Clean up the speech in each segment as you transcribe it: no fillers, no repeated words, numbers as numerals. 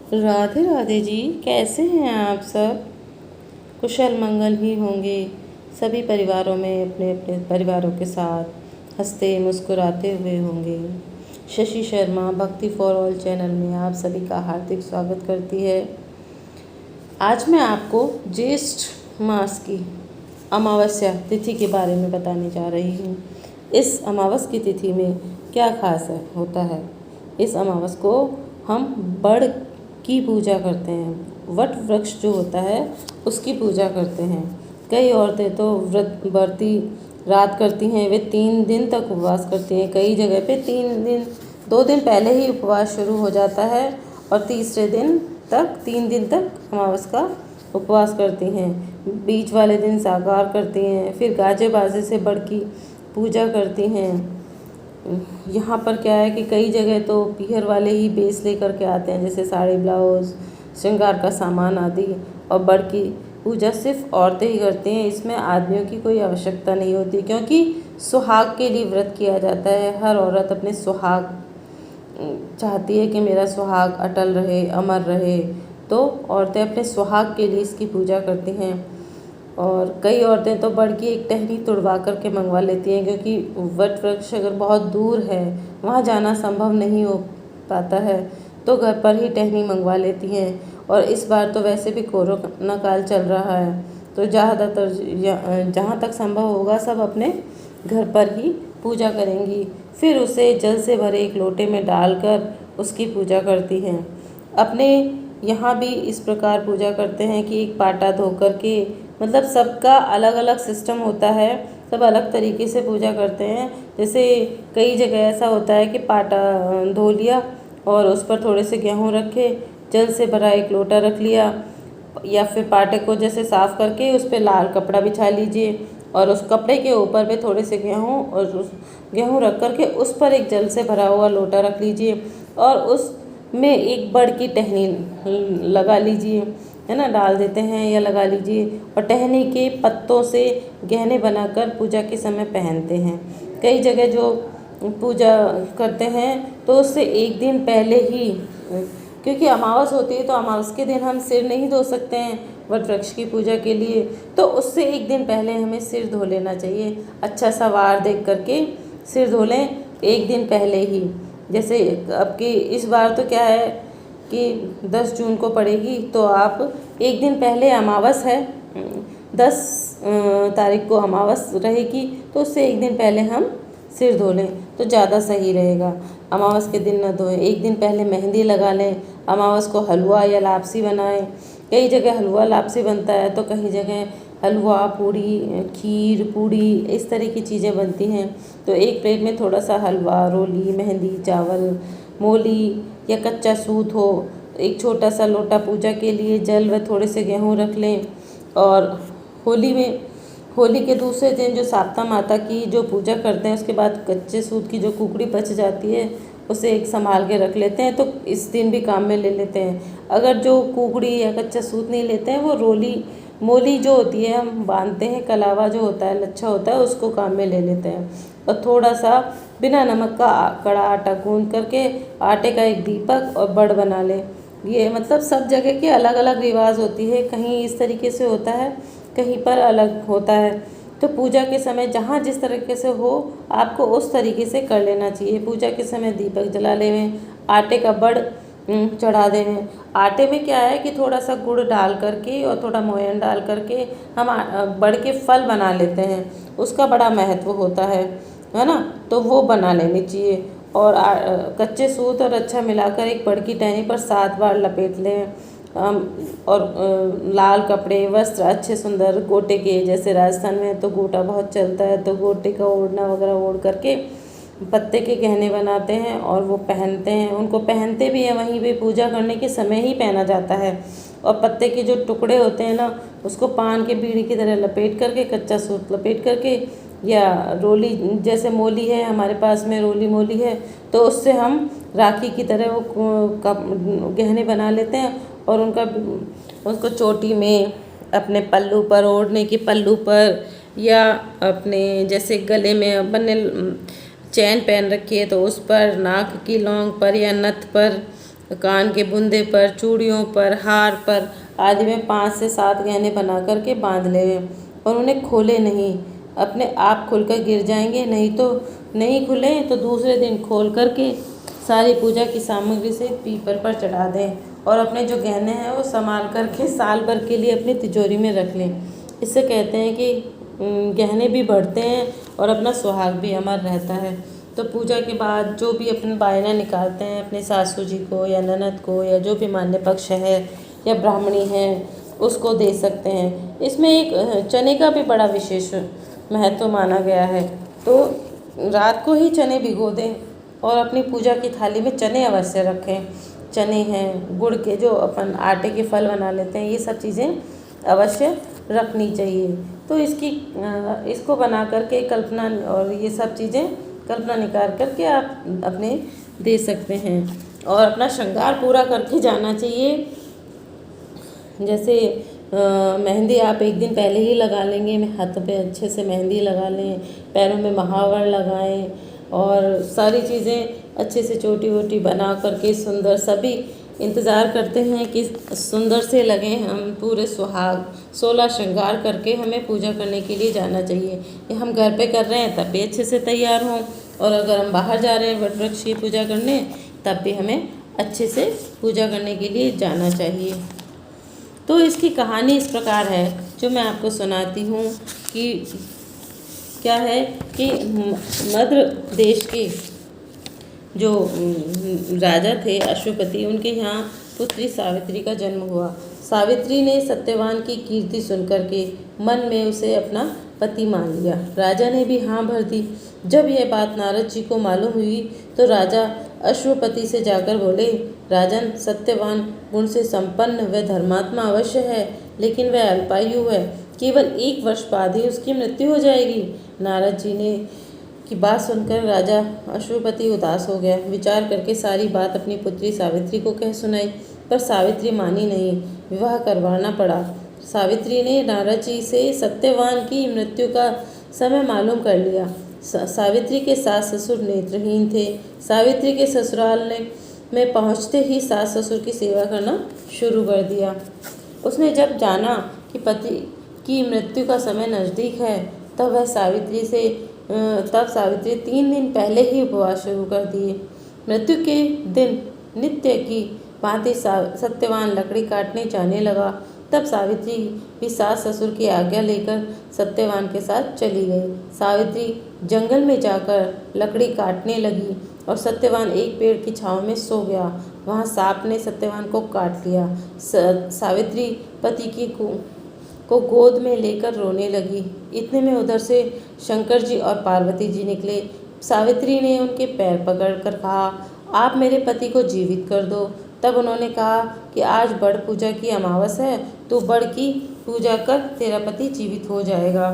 राधे राधे जी। कैसे हैं आप सब? कुशल मंगल ही होंगे। सभी परिवारों में अपने अपने परिवारों के साथ हंसते मुस्कुराते हुए होंगे। शशि शर्मा भक्ति फॉर ऑल चैनल में आप सभी का हार्दिक स्वागत करती है। आज मैं आपको ज्येष्ठ मास की अमावस्या तिथि के बारे में बताने जा रही हूँ। इस अमावस की तिथि में क्या खास होता है? इस अमावस को हम बड़ की पूजा करते हैं। वट वृक्ष जो होता है उसकी पूजा करते हैं। कई औरतें तो व्रती रात करती हैं, वे 3 दिन तक उपवास करती हैं। कई जगह पे 2 दिन पहले ही उपवास शुरू हो जाता है और तीसरे दिन तक 3 दिन तक अमावस का उपवास करती हैं। बीच वाले दिन साकार करती हैं, फिर गाजे बाजे से बड़ की पूजा करती हैं। यहाँ पर क्या है कि कई जगह तो पीहर वाले ही बेस लेकर के आते हैं, जैसे साड़ी ब्लाउज श्रृंगार का सामान आदि। और बड़ की पूजा सिर्फ औरतें ही करती हैं, इसमें आदमियों की कोई आवश्यकता नहीं होती, क्योंकि सुहाग के लिए व्रत किया जाता है। हर औरत अपने सुहाग चाहती है कि मेरा सुहाग अटल रहे, अमर रहे, तो औरतें अपने सुहाग के लिए इसकी पूजा करती हैं। और कई औरतें तो बड़ की एक टहनी तुड़वा करके मंगवा लेती हैं, क्योंकि वट वृक्ष अगर बहुत दूर है, वहाँ जाना संभव नहीं हो पाता है, तो घर पर ही टहनी मंगवा लेती हैं। और इस बार तो वैसे भी कोरोना काल चल रहा है, तो ज़्यादातर जहाँ तक संभव होगा सब अपने घर पर ही पूजा करेंगी। फिर उसे जल से भरे एक लोटे में डालकर उसकी पूजा करती हैं। अपने यहाँ भी इस प्रकार पूजा करते हैं कि एक पाटा धो कर के, मतलब सबका अलग अलग सिस्टम होता है, सब अलग तरीके से पूजा करते हैं। जैसे कई जगह ऐसा होता है कि पाटा धो लिया और उस पर थोड़े से गेहूँ रखे, जल से भरा एक लोटा रख लिया, या फिर पाटे को जैसे साफ़ करके उस पर लाल कपड़ा बिछा लीजिए और उस कपड़े के ऊपर पे थोड़े से गेहूँ और उस गेहूँ रख करके उस पर एक जल से भरा हुआ लोटा रख लीजिए और उसमें एक बड़ की टहनी लगा लीजिए, है ना, डाल देते हैं या लगा लीजिए। और टहनी के पत्तों से गहने बनाकर पूजा के समय पहनते हैं। कई जगह जो पूजा करते हैं तो उससे एक दिन पहले ही, क्योंकि अमावस होती है तो अमावस के दिन हम सिर नहीं धो सकते हैं वट वृक्ष की पूजा के लिए, तो उससे एक दिन पहले हमें सिर धो लेना चाहिए। अच्छा सा वार देख करके सिर धो लें एक दिन पहले ही। जैसे अब की इस बार तो क्या है कि 10 जून को पड़ेगी, तो आप एक दिन पहले अमावस है, 10 तारीख को अमावस रहेगी, तो उससे एक दिन पहले हम सिर धो लें तो ज़्यादा सही रहेगा। अमावस के दिन न धोएं, एक दिन पहले मेहंदी लगा लें। अमावस को हलवा या लापसी बनाएं। कई जगह हलवा लापसी बनता है, तो कई जगह हलवा पूड़ी खीर पूड़ी इस तरह की चीज़ें बनती हैं। तो एक प्लेट में थोड़ा सा हलवा, रोली, मेहंदी, चावल, मोली या कच्चा सूत हो, एक छोटा सा लोटा पूजा के लिए जल व थोड़े से गेहूँ रख लें। और होली के दूसरे दिन जो साप्ता माता की जो पूजा करते हैं, उसके बाद कच्चे सूत की जो कुकड़ी बच जाती है उसे एक संभाल के रख लेते हैं, तो इस दिन भी काम में ले लेते हैं। अगर जो कुकड़ी या कच्चा सूत नहीं लेते हैं, वो मोली जो होती है हम बांधते हैं, कलावा जो होता है, लच्छा होता है, उसको काम में ले लेते हैं। और थोड़ा सा बिना नमक का कड़ा आटा गूंद करके आटे का एक दीपक और बड़ बना लें। ये मतलब सब जगह के अलग अलग रिवाज होती है, कहीं इस तरीके से होता है, कहीं पर अलग होता है। तो पूजा के समय जहाँ जिस तरीके से हो आपको उस तरीके से कर लेना चाहिए। पूजा के समय दीपक जला लेवें, आटे का बड़ चढ़ा देवें। आटे में क्या है कि थोड़ा सा गुड़ डाल करके और थोड़ा मोयन डाल करके हम बड़ के फल बना लेते हैं, उसका बड़ा महत्व होता है ना, तो वो बना लेनी चाहिए। और कच्चे सूत और अच्छा मिलाकर एक बड़ की टहनी पर 7 बार लपेट लें। और लाल कपड़े वस्त्र अच्छे सुंदर गोटे के, जैसे राजस्थान में तो गोटा बहुत चलता है, तो गोटे का ओढ़ना वगैरह ओढ़ करके पत्ते के गहने बनाते हैं और वो पहनते हैं। उनको पहनते भी हैं, वहीं पे पूजा करने के समय ही पहना जाता है। और पत्ते के जो टुकड़े होते हैं ना, उसको पान के बीड़ी की तरह लपेट करके, कच्चा सूत लपेट करके, या रोली जैसे मोली है हमारे पास में, रोली मोली है, तो उससे हम राखी की तरह वो गहने बना लेते हैं और उसको चोटी में, अपने पल्लू पर, ओढ़ने की पल्लू पर, या अपने जैसे गले में अपन ने चैन पहन रखी है तो उस पर, नाक की लौंग पर या नथ पर, कान के बुंदे पर, चूड़ियों पर, हार पर आदि में 5 से 7 गहने बना करके बांध ले और उन्हें खोले नहीं। अपने आप खुलकर गिर जाएंगे, नहीं खुले तो दूसरे दिन खोल करके सारी पूजा की सामग्री से पीपर पर चढ़ा दें और अपने जो गहने हैं वो संभाल करके साल भर के लिए अपनी तिजोरी में रख लें। इससे कहते हैं कि गहने भी बढ़ते हैं और अपना सुहाग भी अमर रहता है। तो पूजा के बाद जो भी अपने बायना निकालते हैं अपने सासू जी को या ननद को या जो भी मान्य पक्ष है या ब्राह्मणी है उसको दे सकते हैं। इसमें एक चने का भी बड़ा विशेष महत्व माना गया है। तो रात को ही चने भिगो दें और अपनी पूजा की थाली में चने अवश्य रखें। चने हैं, गुड़ के जो अपन आटे के फल बना लेते हैं, ये सब चीज़ें अवश्य रखनी चाहिए। तो इसको बना करके कल्पना और ये सब चीज़ें कल्पना निकाल करके आप अपने दे सकते हैं और अपना श्रृंगार पूरा करके जाना चाहिए। जैसे मेहंदी आप एक दिन पहले ही लगा लेंगे, हाथ पे अच्छे से मेहंदी लगा लें, पैरों में महावर लगाएं और सारी चीज़ें अच्छे से चोटी वोटी बना करके सुंदर सभी इंतज़ार करते हैं कि सुंदर से लगें। हम पूरे सुहाग 16 श्रृंगार करके हमें पूजा करने के लिए जाना चाहिए। ये हम घर पे कर रहे हैं तब भी अच्छे से तैयार हों और अगर हम बाहर जा रहे हैं वट वृक्ष की पूजा करने तब भी हमें अच्छे से पूजा करने के लिए जाना चाहिए। तो इसकी कहानी इस प्रकार है जो मैं आपको सुनाती हूँ कि क्या है कि मध्य देश के जो राजा थे अश्वपति, उनके यहाँ पुत्री सावित्री का जन्म हुआ। सावित्री ने सत्यवान की कीर्ति सुनकर के मन में उसे अपना पति मान लिया। राजा ने भी हाँ भर दी। जब यह बात नारद जी को मालूम हुई तो राजा अश्वपति से जाकर बोले, राजन, सत्यवान गुण से संपन्न व धर्मात्मा अवश्य है, लेकिन वह अल्पायु है। केवल 1 वर्ष बाद ही उसकी मृत्यु हो जाएगी। नारद जी ने की बात सुनकर राजा अश्वपति उदास हो गया। विचार करके सारी बात अपनी पुत्री सावित्री को कह सुनाई, पर सावित्री मानी नहीं। विवाह करवाना पड़ा। सावित्री ने नारद जी से सत्यवान की मृत्यु का समय मालूम कर लिया। सावित्री के सास ससुर नेत्रहीन थे। सावित्री के ससुराल में पहुँचते ही सास ससुर की सेवा करना शुरू कर दिया। उसने जब जाना कि पति की मृत्यु का समय नज़दीक है तब सावित्री 3 दिन पहले ही उपवास शुरू कर दिए। मृत्यु के दिन नित्य की भांति सत्यवान लकड़ी काटने जाने लगा। तब सावित्री भी सास ससुर की आज्ञा लेकर सत्यवान के साथ चली गई। सावित्री जंगल में जाकर लकड़ी काटने लगी और सत्यवान एक पेड़ की छांव में सो गया। वहाँ सांप ने सत्यवान को काट लिया। सावित्री पति को गोद में लेकर रोने लगी। इतने में उधर से शंकर जी और पार्वती जी निकले। सावित्री ने उनके पैर पकड़कर कहा, आप मेरे पति को जीवित कर दो। तब उन्होंने कहा कि आज बड़ पूजा की अमावस है, तो बड़ की पूजा कर तेरा पति जीवित हो जाएगा।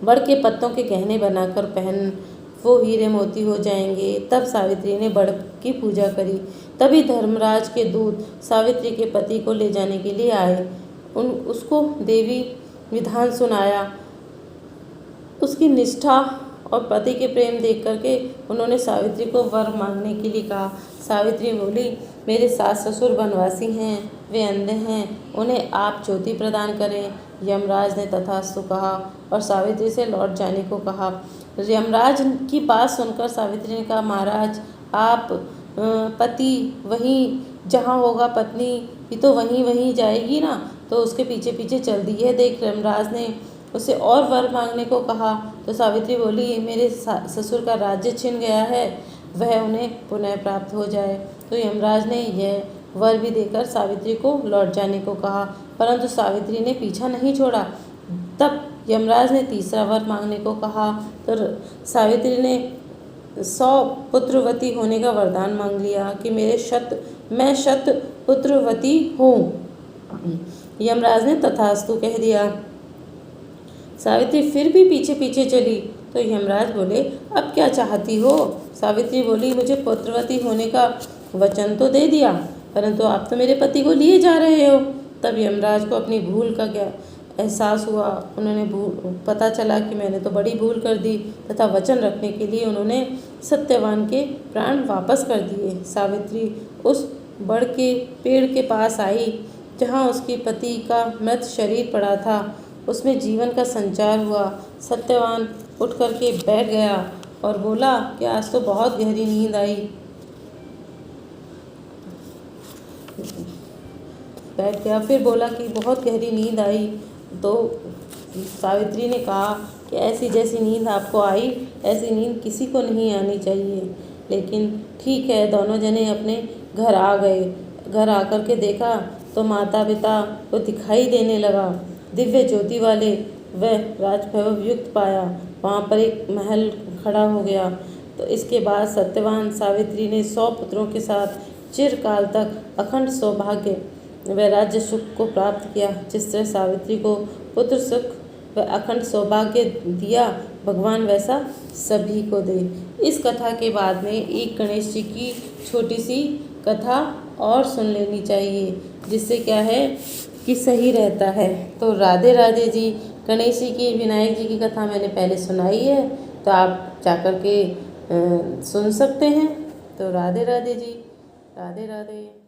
बड़ के पत्तों के गहने बनाकर पहन, वो हीरे मोती हो जाएंगे। तब सावित्री ने बड़ की पूजा करी। तभी धर्मराज के दूत सावित्री के पति को ले जाने के लिए आए। उसको देवी विधान सुनाया। उसकी निष्ठा और पति के प्रेम देख करके उन्होंने सावित्री को वर मांगने के लिए कहा। सावित्री बोली, मेरे सास ससुर वनवासी हैं, वे अंधे हैं, उन्हें आप ज्योति प्रदान करें। यमराज ने तथास्तु कहा और सावित्री से लौट जाने को कहा। यमराज की बात सुनकर सावित्री ने कहा, महाराज, आप पति वहीं जहाँ होगा पत्नी भी तो वहीं जाएगी ना, तो उसके पीछे पीछे चल दी है। देख, यमराज ने उसे और वर मांगने को कहा तो सावित्री बोली, मेरे ससुर का राज्य छिन गया है, वह उन्हें पुनः प्राप्त हो जाए। तो यमराज ने यह वर भी देकर सावित्री को लौट जाने को कहा, परंतु सावित्री ने पीछा नहीं छोड़ा। तब यमराज ने तीसरा वर मांगने को कहा तो सावित्री ने 100 पुत्रवती होने का वरदान मांग लिया कि मैं शत पुत्रवती हूँ। यमराज ने तथास्तु कह दिया। सावित्री फिर भी पीछे पीछे चली तो यमराज बोले, अब क्या चाहती हो? सावित्री बोली, मुझे पुत्रवती होने का वचन तो दे दिया, परंतु आप तो मेरे पति को लिए जा रहे हो। तब यमराज को अपनी भूल का एहसास हुआ, उन्होंने पता चला कि मैंने तो बड़ी भूल कर दी तथा वचन रखने के लिए उन्होंने सत्यवान के प्राण वापस कर दिए। सावित्री उस बड़ के पेड़ के पास आई जहाँ उसके पति का मृत शरीर पड़ा था। उसमें जीवन का संचार हुआ। सत्यवान उठ करके बैठ गया और बोला कि आज तो बहुत गहरी नींद आई। बैठ गया, फिर बोला कि बहुत गहरी नींद आई। तो सावित्री ने कहा कि ऐसी जैसी नींद आपको आई, ऐसी नींद किसी को नहीं आनी चाहिए। लेकिन ठीक है, दोनों जने अपने घर आ गए। घर आकर के देखा तो माता पिता को दिखाई देने लगा। दिव्य ज्योति वाले वह राजवैभव युक्त पाया। वहाँ पर एक महल खड़ा हो गया। तो इसके बाद सत्यवान सावित्री ने 100 पुत्रों के साथ चिरकाल तक अखंड सौभाग्य व राज्य सुख को प्राप्त किया। जिस तरह सावित्री को पुत्र सुख व अखंड सौभाग्य दिया, भगवान वैसा सभी को दे। इस कथा के बाद में एक गणेश जी की छोटी सी कथा और सुन लेनी चाहिए, जिससे क्या है कि सही रहता है। तो राधे राधे जी। गणेश जी की, विनायक जी की कथा मैंने पहले सुनाई है, तो आप जाकर के सुन सकते हैं। तो राधे राधे जी। राधे राधे।